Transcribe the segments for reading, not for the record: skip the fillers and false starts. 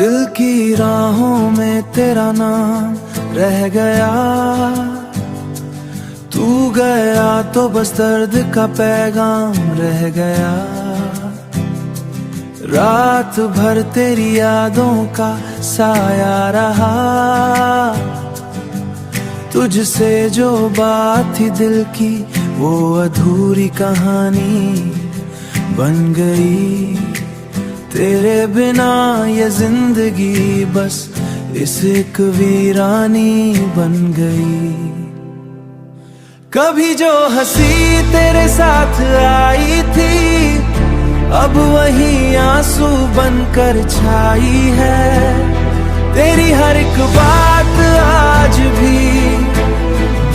दिल की राहों में तेरा नाम रह गया, तू गया तो बस दर्द का पैगाम रह गया। रात भर तेरी यादों का साया रहा, तुझसे जो बात थी दिल की वो अधूरी कहानी बन गई। तेरे बिना ये जिंदगी बस इस एक वीरानी बन गई। कभी जो हंसी तेरे साथ आई थी, अब वही आंसू बनकर छाई है। तेरी हर एक बात आज भी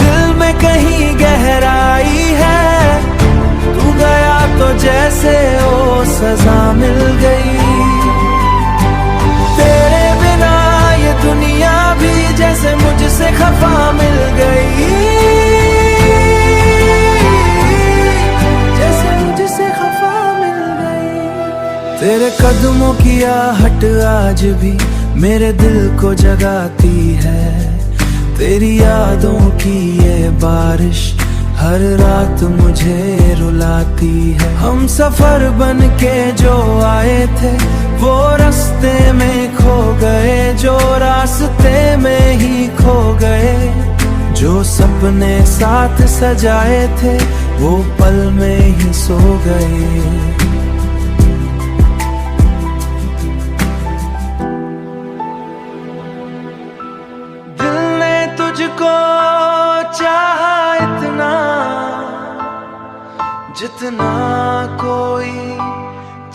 दिल में कहीं गहराई है। तू गया तो जैसे ओ सजा मिल गई। तेरे बिना ये दुनिया भी जैसे मुझसे खफा मिल गई, जैसे मुझसे खफा मिल गई। तेरे कदमों की आहट आज भी मेरे दिल को जगाती है। तेरी यादों की ये बारिश हर रात मुझे रुलाती है। हम सफर बन के जो आए थे वो रास्ते में खो गए, जो रास्ते में ही खो गए। जो सपने साथ सजाए थे वो पल में ही सो गए। तुझको चाहा इतना जितना कोई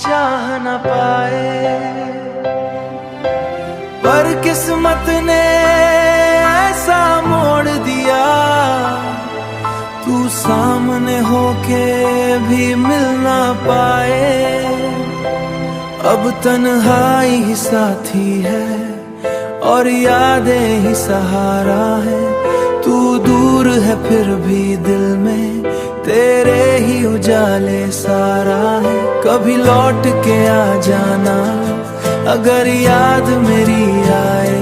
चाह न पाए, पर किस्मत ने ऐसा मोड़ दिया, तू सामने होके भी मिल ना पाए। अब तन्हाई ही साथी है और यादें ही सहारा है। तू दूर है फिर भी दिल में तेरे ही उजाले सारा है। कभी लौट के आ जाना अगर याद मेरी आए।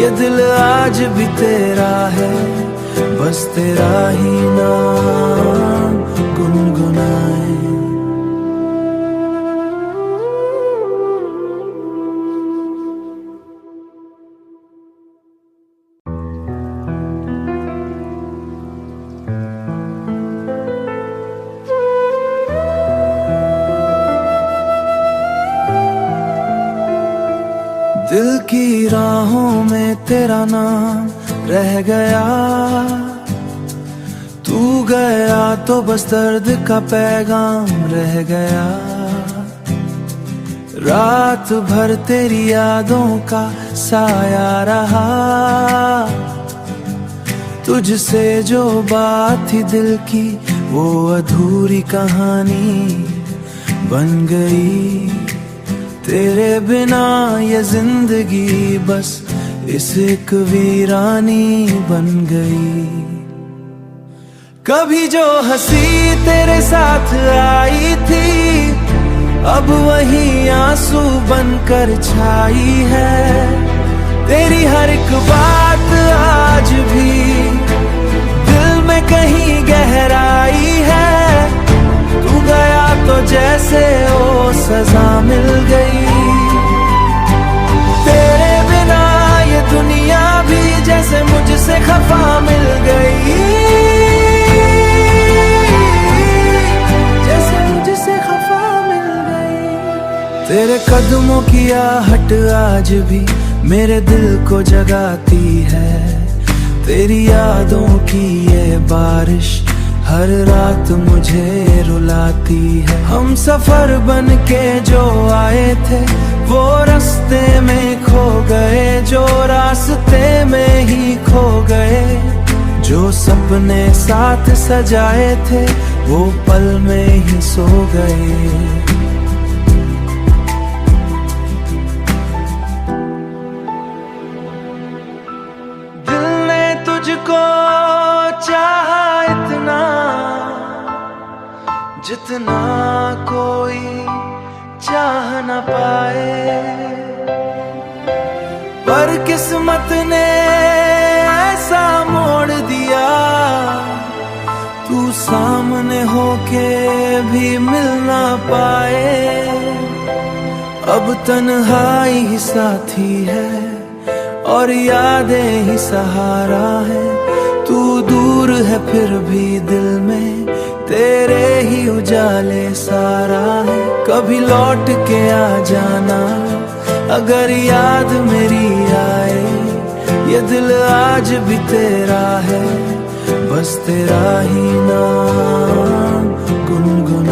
ये दिल आज भी तेरा है, बस तेरा ही नाम गुनगुनाए। दिल की राहों में तेरा नाम रह गया, तू गया तो बस दर्द का पैगाम रह गया। रात भर तेरी यादों का साया रहा, तुझसे जो बात थी दिल की वो अधूरी कहानी बन गई। तेरे बिना ये जिंदगी बस इस एक वीरानी बन गई। कभी जो हंसी तेरे साथ आई थी, अब वही आंसू बनकर छाई है। तेरी हर एक बात आज भी दिल में कहीं गहराई है। तू गया तो जैसे ओ सजा मिल गई। तेरे बिना ये दुनिया भी जैसे मुझसे खफा मिल गई, जैसे मुझसे खफा मिल गई। तेरे कदमों की आहट आज भी मेरे दिल को जगाती है। तेरी यादों की ये बारिश हर रात मुझे रुलाती है। हम सफर बन के जो आए थे वो रास्ते में खो गए, जो रास्ते में ही खो गए। जो सपने साथ सजाए थे वो पल में ही सो गए। तुझको चाहा इतना जितना कोई चाह न पाए, किस्मत ने ऐसा मोड़ दिया, तू सामने होके भी मिल ना पाए। अब तन्हाई ही साथी है और यादें ही सहारा है, तू दूर है फिर भी दिल में तेरे ही उजाले सारा है। कभी लौट के आ जाना अगर याद मेरी आए, ये दिल आज भी तेरा है, बस तेरा ही नाम गुनगुना।